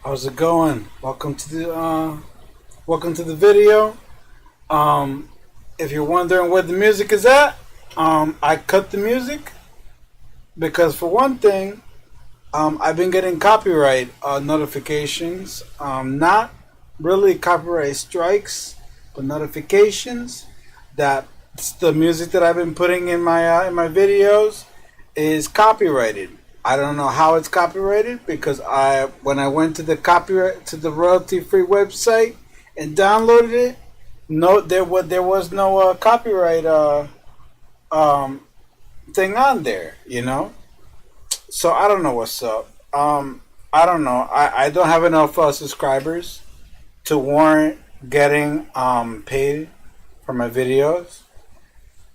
How's it going? Welcome to the video. Um, if you're wondering where the music is at, I cut the music because for one thing, I've been getting copyright notifications. Not really copyright strikes, but notifications that the music that I've been putting in my videos is copyrighted. I don't know how it's copyrighted because when I went to the royalty free website and downloaded it, no there was no copyright um, thing on there, you know. So I don't know what's up. I don't know. I don't have enough subscribers to warrant getting paid for my videos.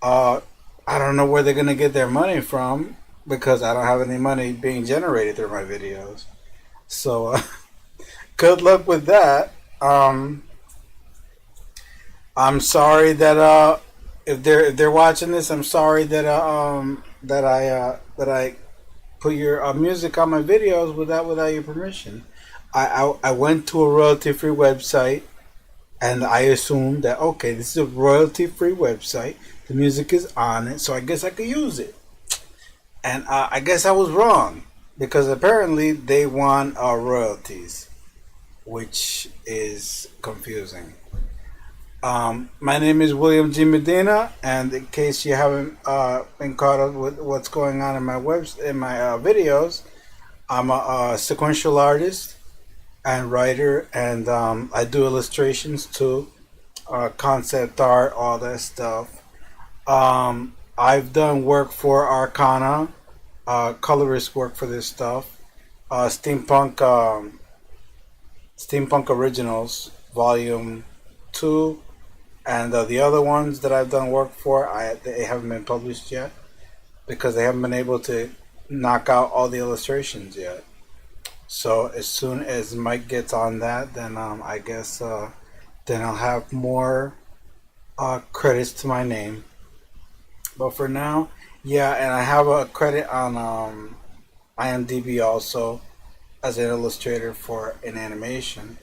Uh, I don't know where they're gonna get their money from because I don't have any money being generated through my videos. So good luck with that. I'm sorry that if they're watching this, I'm sorry that I put your music on my videos without your permission. I went to a royalty free website and I assumed that okay, this is a royalty free website. The music is on it, so I guess I could use it. And I guess I was wrong because apparently they want royalties, which is confusing. My name is William G. Medina, and in case you haven't been caught up with what's going on in my videos, I'm a sequential artist and writer, and I do illustrations too, concept art, all that stuff. I've done work for Arcana, colorist work for this stuff, steampunk originals, volume 2. And the other ones that I've done work for, they haven't been published yet because they haven't been able to knock out all the illustrations yet. So as soon as Mike gets on that, then I guess then I'll have more credits to my name. But for now, yeah, and I have a credit on IMDb also as an illustrator for an animation.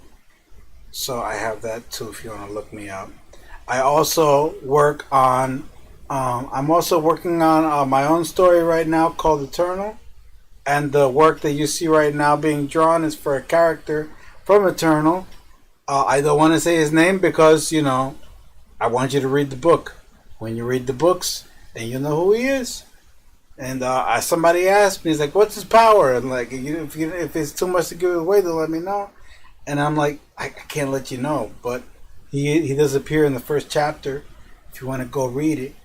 So I have that too if you want to look me up. I also work on. I'm also working on my own story right now called Eternal, and the work that you see right now being drawn is for a character from Eternal. I don't want to say his name because I want you to read the book. When you read the books, then you know who he is. And somebody asked me, he's like, "What's his power?" And like, if it's too much to give it away, then let me know. And I'm like, I can't let you know, but he does appear in the first chapter. If you want to go read it,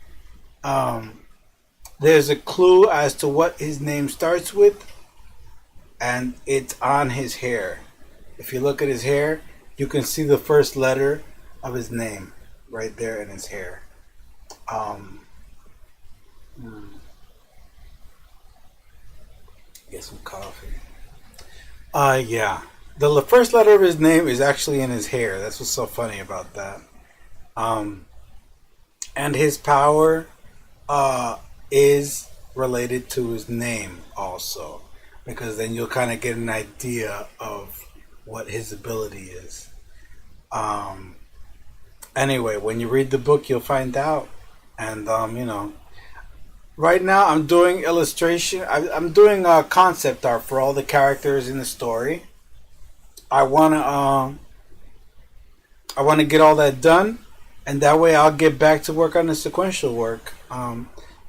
there's a clue as to what his name starts with, and it's on his hair. If you look at his hair, you can see the first letter of his name right there in his hair. Um, Get some coffee. Yeah. The first letter of his name is actually in his hair. That's what's so funny about that. Um, and his power is related to his name also, because then you'll kind of get an idea of what his ability is. Um, anyway, when you read the book, you'll find out. And right now I'm doing illustration. I'm doing concept art for all the characters in the story. I wanna get all that done, and that way I'll get back to work on the sequential work.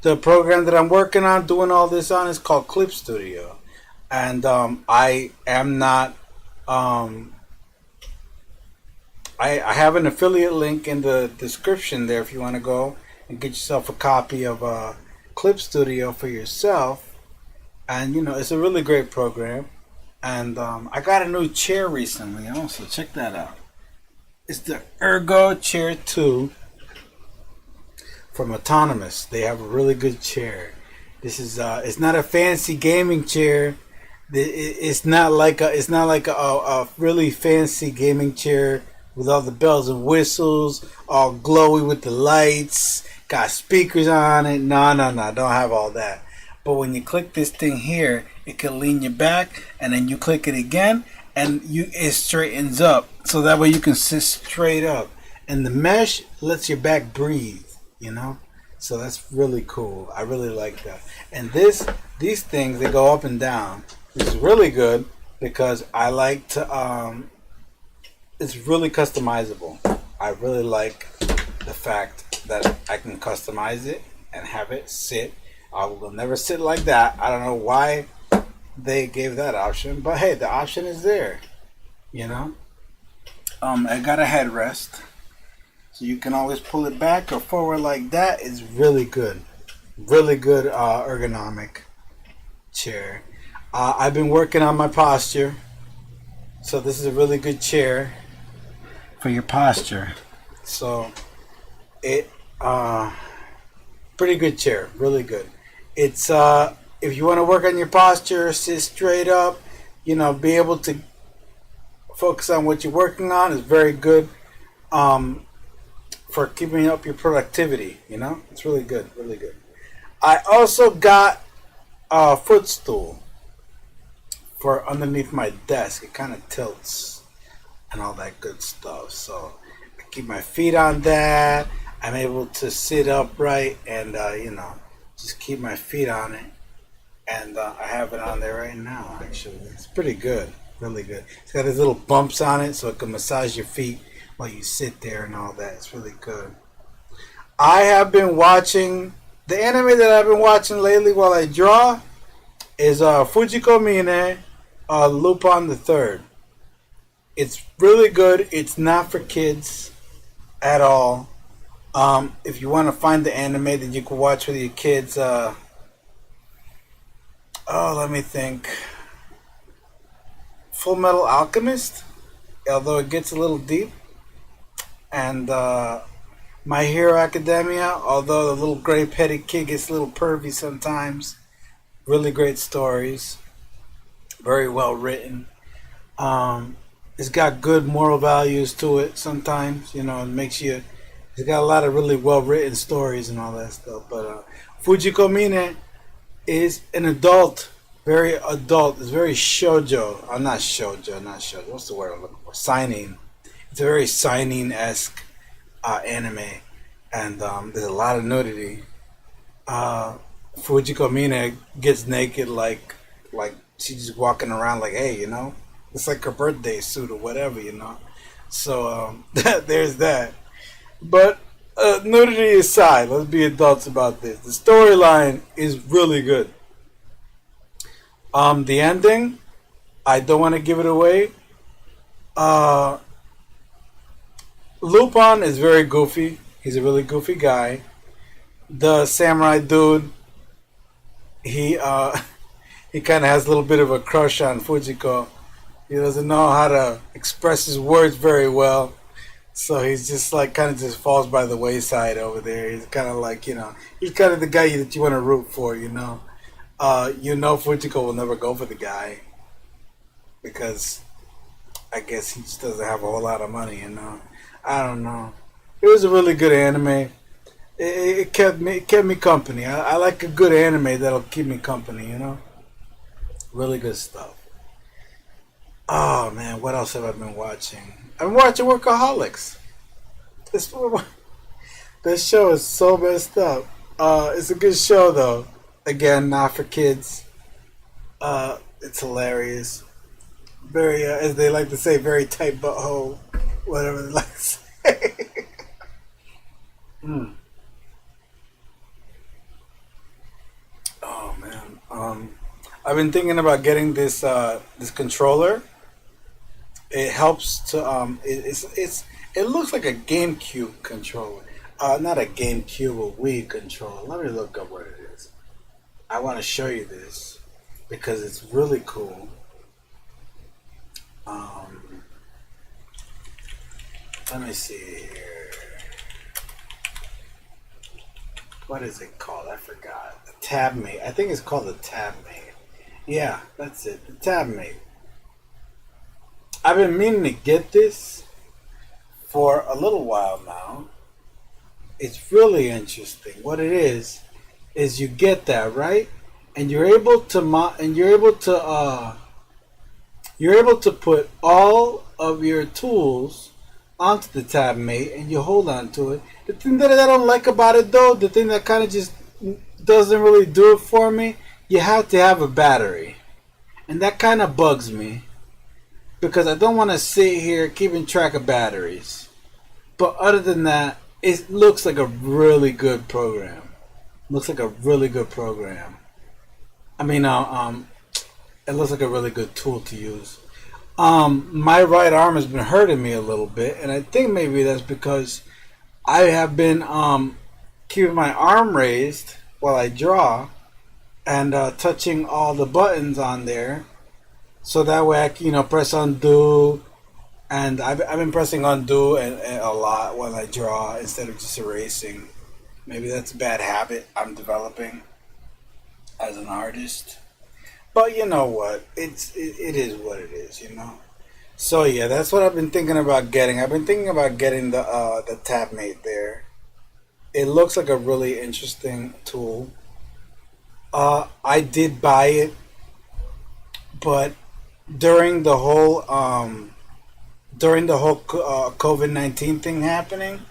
The program that I'm working on, doing all this on, is called Clip Studio, and I am not. I have an affiliate link in the description there if you want to go and get yourself a copy of Clip Studio for yourself. And it's a really great program. And I got a new chair recently also. Check that out. It's the Ergo Chair 2 from Autonomous. They have a really good chair. This is it's not a fancy gaming chair. It's not like a really fancy gaming chair with all the bells and whistles, all glowy with the lights, got speakers on it. No, don't have all that. But when you click this thing here, it can lean you back, and then you click it again, and it straightens up, so that way you can sit straight up. And the mesh lets your back breathe, you know. So that's really cool. I really like that. And these things, they go up and down, which is really good because I like to. It's really customizable. I really like the fact that I can customize it and have it sit. I will never sit like that. I don't know why they gave that option, but hey, the option is there. You know. I got a headrest, so you can always pull it back or forward like that. It's really good, really good ergonomic chair. I've been working on my posture, so this is a really good chair for your posture. So it pretty good chair, really good. It's if you want to work on your posture, sit straight up, you know, be able to focus on what you're working on is very good for keeping up your productivity. You know, it's really good, really good. I also got a footstool for underneath my desk. It kind of tilts and all that good stuff. So I keep my feet on that. I'm able to sit upright and you know, just keep my feet on it. And I have it on there right now. Actually, it's pretty good, really good. It's got these little bumps on it, so it can massage your feet while you sit there and all that. It's really good. I have been watching the anime that I've been watching lately while I draw is Fujiko Mine, Lupin the Third. It's really good. It's not for kids at all. If you want to find the anime that you can watch with your kids, let me think. Full Metal Alchemist, although it gets a little deep, and My Hero Academia, although the little gray-headed kid gets a little pervy sometimes. Really great stories, very well written. It's got good moral values to it. Sometimes, you know, it makes you. It's got a lot of really well written stories and all that stuff. But Fujiko Mine is an adult, very adult. It's very shoujo. Not shoujo, not shoujo. What's the word I'm looking for? Seinen. It's a very seinen-esque anime, and there's a lot of nudity. Fujiko Mine gets naked like she's just walking around like, hey, you know, it's like her birthday suit or whatever, you know. So there's that. But nudity aside, let's be adults about this. The storyline is really good. The ending, I don't want to give it away. Lupin is very goofy. He's a really goofy guy. The samurai dude, he he kind of has a little bit of a crush on Fujiko. He doesn't know how to express his words very well. So he's just like kind of just falls by the wayside over there. He's kind of like, you know, he's kind of the guy that you want to root for, you know. Fujiko will never go for the guy because I guess he just doesn't have a whole lot of money, you know. I don't know. It was a really good anime. It kept me company. I like a good anime that'll keep me company, you know. Really good stuff. Oh man, what else have I been watching? I've been watching Workaholics. This show is so messed up. It's a good show though. Again, not for kids. It's hilarious. Very, as they like to say, very tight butthole. Whatever they like to say. Oh man. I've been thinking about getting this this controller. It helps to it looks like a GameCube controller. Not a GameCube, a Wii controller. Let me look up what it is. I want to show you this because it's really cool. Let me see here. What is it called? I forgot. The TabMate. I think it's called the TabMate. Yeah, that's it. The TabMate. I've been meaning to get this for a little while now. It's really interesting. What it is you get that, right? And you're able to you're able to put all of your tools onto the tab mate and you hold on to it. The thing that I don't like about it though, the thing that kind of just doesn't really do it for me, you have to have a battery. And that kind of bugs me because I don't want to sit here keeping track of batteries. But other than that, it looks like a really good program. Looks like a really good program. I mean, it looks like a really good tool to use. My right arm has been hurting me a little bit, and I think maybe that's because I have been keeping my arm raised while I draw and touching all the buttons on there, so that way I can, press undo. And I've been pressing undo and a lot when I draw instead of just erasing. Maybe that's a bad habit I'm developing as an artist. But you know what? It is what it is, So yeah, that's what I've been thinking about getting. I've been thinking about getting the TabMate there. It looks like a really interesting tool. I did buy it, but during the whole COVID-19 thing happening,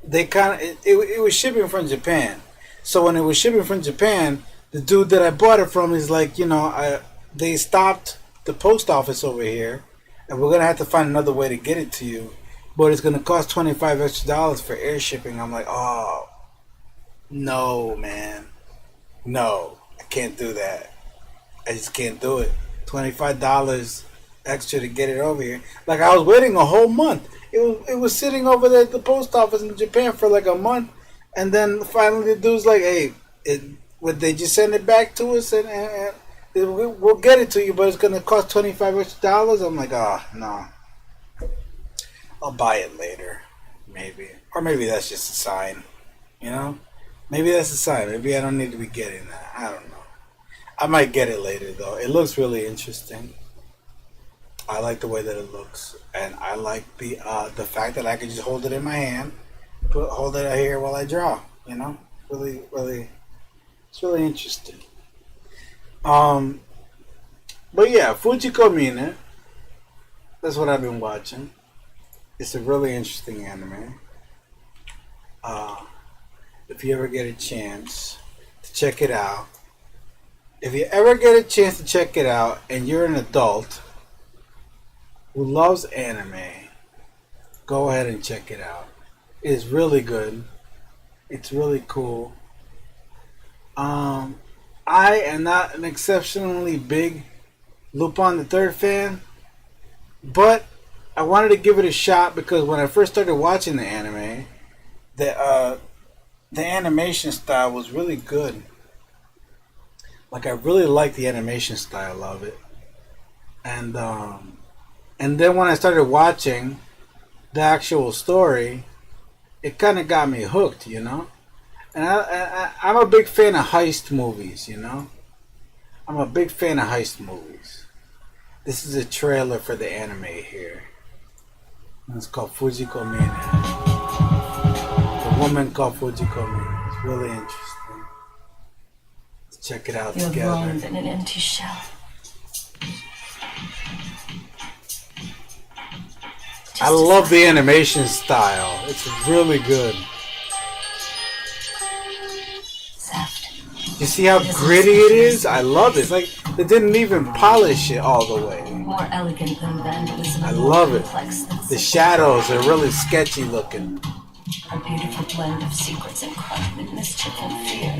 they kind of it was shipping from Japan. So when it was shipping from Japan, the dude that I bought it from is like, they stopped the post office over here, and we're gonna have to find another way to get it to you, but it's gonna cost $25 extra for air shipping. I'm like, oh no, man, no, I can't do that. I just can't do it. $25 extra to get it over here. Like, I was waiting a whole month. It was sitting over there at the post office in Japan for like a month, and then finally the dude's like, hey, would they just send it back to us and we'll get it to you, but it's gonna cost $25 extra. I'm like, no, I'll buy it later, maybe, or maybe that's just a sign, maybe that's a sign. Maybe I don't need to be getting that. I don't know. I might get it later though. It looks really interesting. I like the way that it looks, and I like the fact that I can just hold it in my hand, hold it here while I draw. Really, really, it's really interesting. But yeah, Fujiko Mine. That's what I've been watching. It's a really interesting anime. If you ever get a chance to check it out, if you ever get a chance to check it out, and you're an adult who loves anime, go ahead and check it out. It's really good. It's really cool. I am not an exceptionally big Lupin the Third fan, but I wanted to give it a shot because when I first started watching the anime, the animation style was really good. Like, I really liked the animation style of it, and then when I started watching the actual story, it kind of got me hooked, And I'm a big fan of heist movies, I'm a big fan of heist movies. This is a trailer for the anime here. And it's called Fujiko Mine. The woman called Fujiko Mine. It's really interesting. Let's check it out together. You have long been an empty shell. I love the animation style. It's really good. You see how gritty it is? I love it. It's like they didn't even polish it all the way. More elegant than vandalism. I love it. The shadows are really sketchy looking. A beautiful blend of secrets and crime and mischief and fear.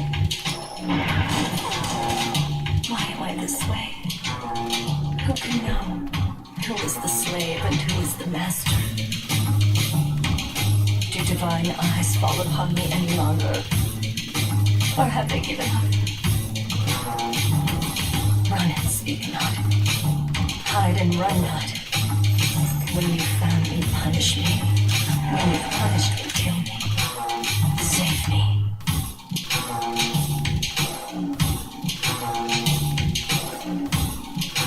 Why am I this way? Who can know? Who is the slave and who is the master? Do divine eyes fall upon me any longer? Or have they given up? Run and speak not. Hide and run not. When you've found me, punish me. When you've punished me, kill me. Save me.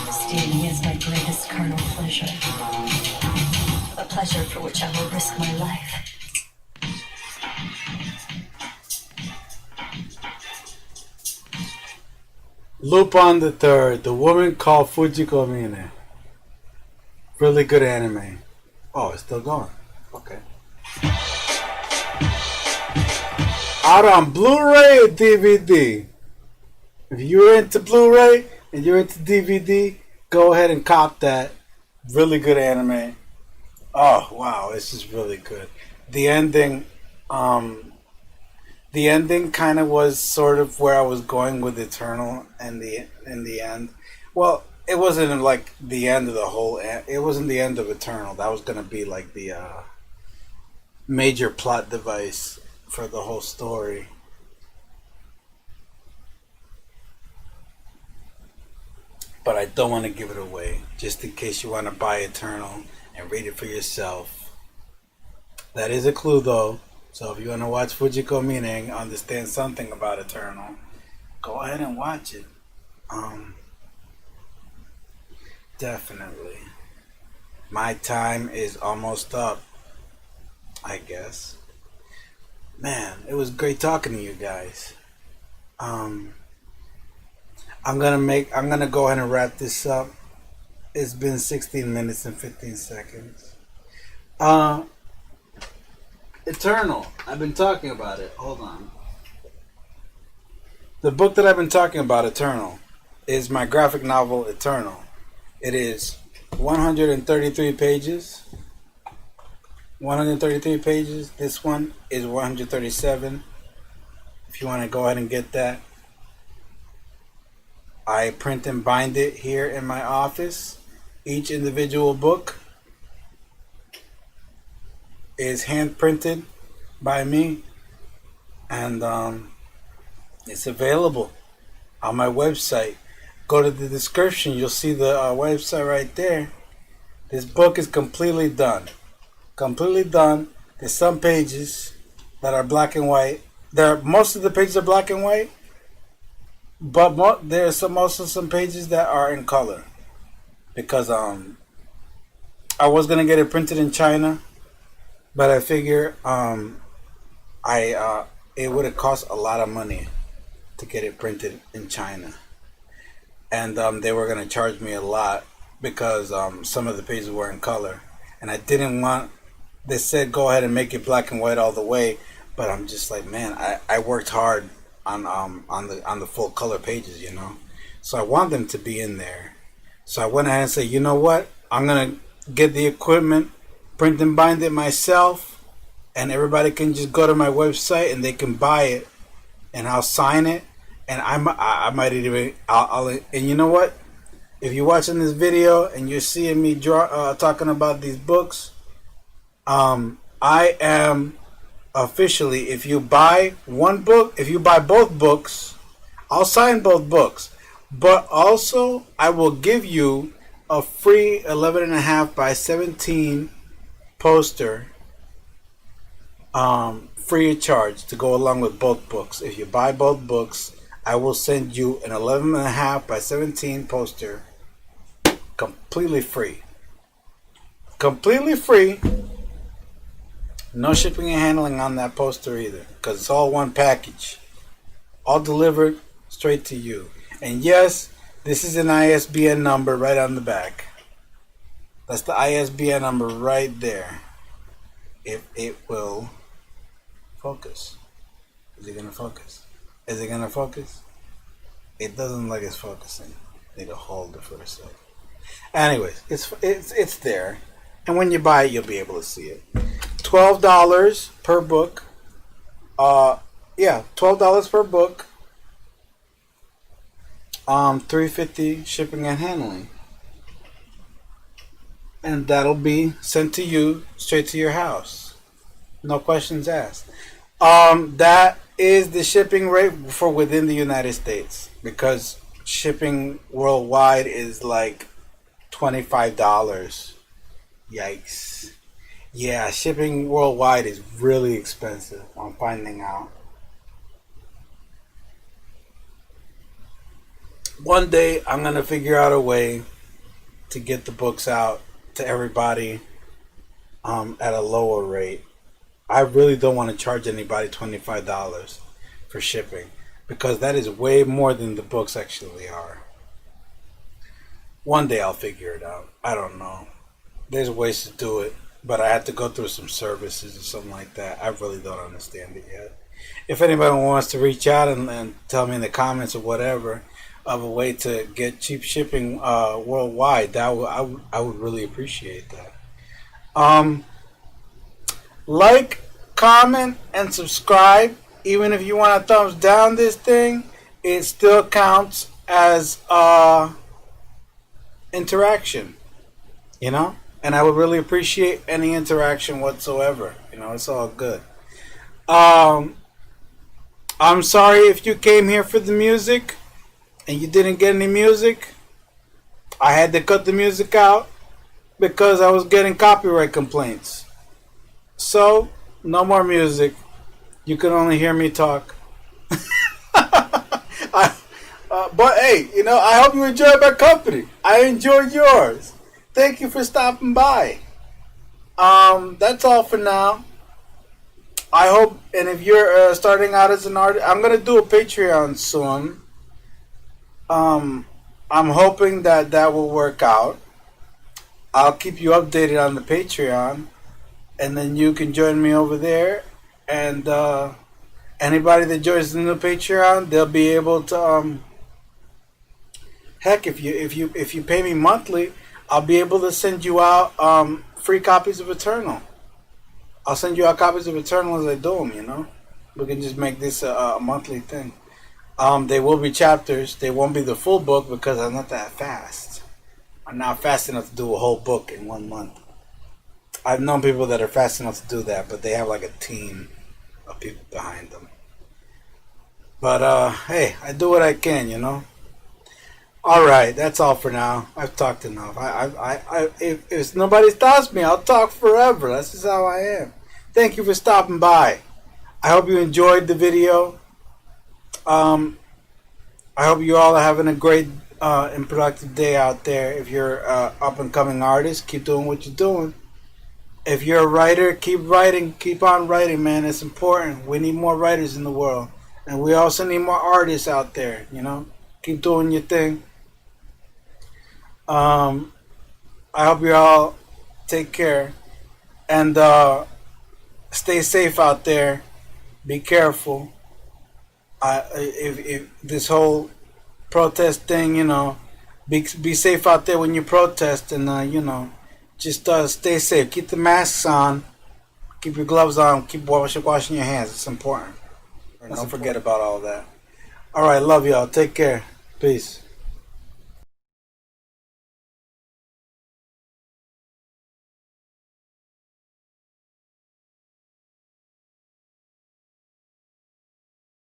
Stealing is my greatest carnal pleasure. A pleasure for which I will risk my life. Lupin the Third, The Woman Called Fujiko Mine. Really good anime. Oh, it's still going. Okay. Out on Blu-ray or DVD. If you're into Blu-ray and you're into DVD, go ahead and cop that. Really good anime. Oh wow, this is really good. The ending, the ending kind of was sort of where I was going with Eternal, and the in the end, well, it wasn't like the end of the whole. It wasn't the end of Eternal. That was gonna be like the major plot device for the whole story. But I don't want to give it away, just in case you want to buy Eternal and read it for yourself. That is a clue, though. So if you want to watch Fujiko Mine and understand something about Eternal, go ahead and watch it. Definitely. My time is almost up, I guess. Man, it was great talking to you guys. I'm gonna go ahead and wrap this up. It's been 16 minutes and 15 seconds. Eternal. I've been talking about it. Hold on. The book that I've been talking about, Eternal, is my graphic novel Eternal. It is 133 pages. 133 pages. This one is 137. If you want to go ahead and get that. I print and bind it here in my office. Each individual book is hand printed by me, and it's available on my website. Go to the description, you'll see the website right there. This book is completely done. Completely done. There's some pages that are black and white. Most of the pages are black and white, but there's also some pages that are in color, because I was gonna get it printed in China, but I figure it would have cost a lot of money to get it printed in China, and they were gonna charge me a lot because some of the pages were in color, and I didn't want. They said go ahead and make it black and white all the way, but I'm just like, man, I worked hard on the full color pages, so I want them to be in there. So I went ahead and said, you know what, I'm gonna get the equipment, print and bind it myself, and everybody can just go to my website and they can buy it, and I'll sign it, and I might even I'll and you know what, if you're watching this video and you're seeing me talking about these books, I am officially, if you buy one book, if you buy both books, I'll sign both books, but also I will give you a free 11.5 by 17 poster, free of charge, to go along with both books. If you buy both books, I will send you an 11.5 by 17 poster, completely free. Completely free. No shipping and handling on that poster either, because it's all one package. All delivered straight to you. And yes, this is an ISBN number right on the back. That's the ISBN number right there. If it will focus. Is it going to focus? Is it going to focus? It doesn't look like it's focusing. Need to hold it for a second. Anyways, it's there. And when you buy it, you'll be able to see it. $12 per book. $12 per book. $3.50 shipping and handling. And that'll be sent to you straight to your house. No questions asked. That is the shipping rate for within the United States, because shipping worldwide is like $25. Yikes. Yeah, shipping worldwide is really expensive, I'm finding out. One day I'm going to figure out a way to get the books out to everybody at a lower rate. I really don't want to charge anybody $25 for shipping. because that is way more than the books actually are. One day I'll figure it out. I don't know. There's ways to do it, but I have to go through some services or something like that. I really don't understand it yet. If anybody wants to reach out and tell me in the comments or whatever of a way to get cheap shipping worldwide, I would really appreciate that. Like, comment, and subscribe. Even if you want to thumbs down this thing, it still counts as interaction, you know? And I would really appreciate any interaction whatsoever. You know, it's all good. I'm sorry if you came here for the music and you didn't get any music. I had to cut the music out because I was getting copyright complaints. So, no more music. You can only hear me talk. But hey, you know, I hope you enjoyed my company. I enjoyed yours. Thank you for stopping by. That's all for now. I hope, and if you're starting out as an artist, I'm gonna do a Patreon soon. I'm hoping that will work out. I'll keep you updated on the Patreon, and then you can join me over there. And anybody that joins the new Patreon, they'll be able to heck, if you pay me monthly, I'll be able to send you out free copies of Eternal. I'll send you out copies of Eternal as I do them, you know. We can just make this a monthly thing. They will be chapters. They won't be the full book because I'm not that fast. I'm not fast enough to do a whole book in 1 month. I've known people that are fast enough to do that, but they have like a team of people behind them. But hey, I do what I can, you know. All right, that's all for now. I've talked enough. If nobody stops me, I'll talk forever. That's just how I am. Thank you for stopping by. I hope you enjoyed the video. I hope you all are having a great and productive day out there. If you're up and coming artist, keep doing what you're doing. If you're a writer, keep writing. Keep on writing, man. It's important. We need more writers in the world. And we also need more artists out there, you know. Keep doing your thing. I hope you all take care. And stay safe out there. Be careful. If this whole protest thing, you know, be safe out there when you protest, and you know, just stay safe. Keep the masks on. Keep your gloves on. Keep washing your hands. It's important. Don't forget about all that. All right, love y'all. Take care. Peace.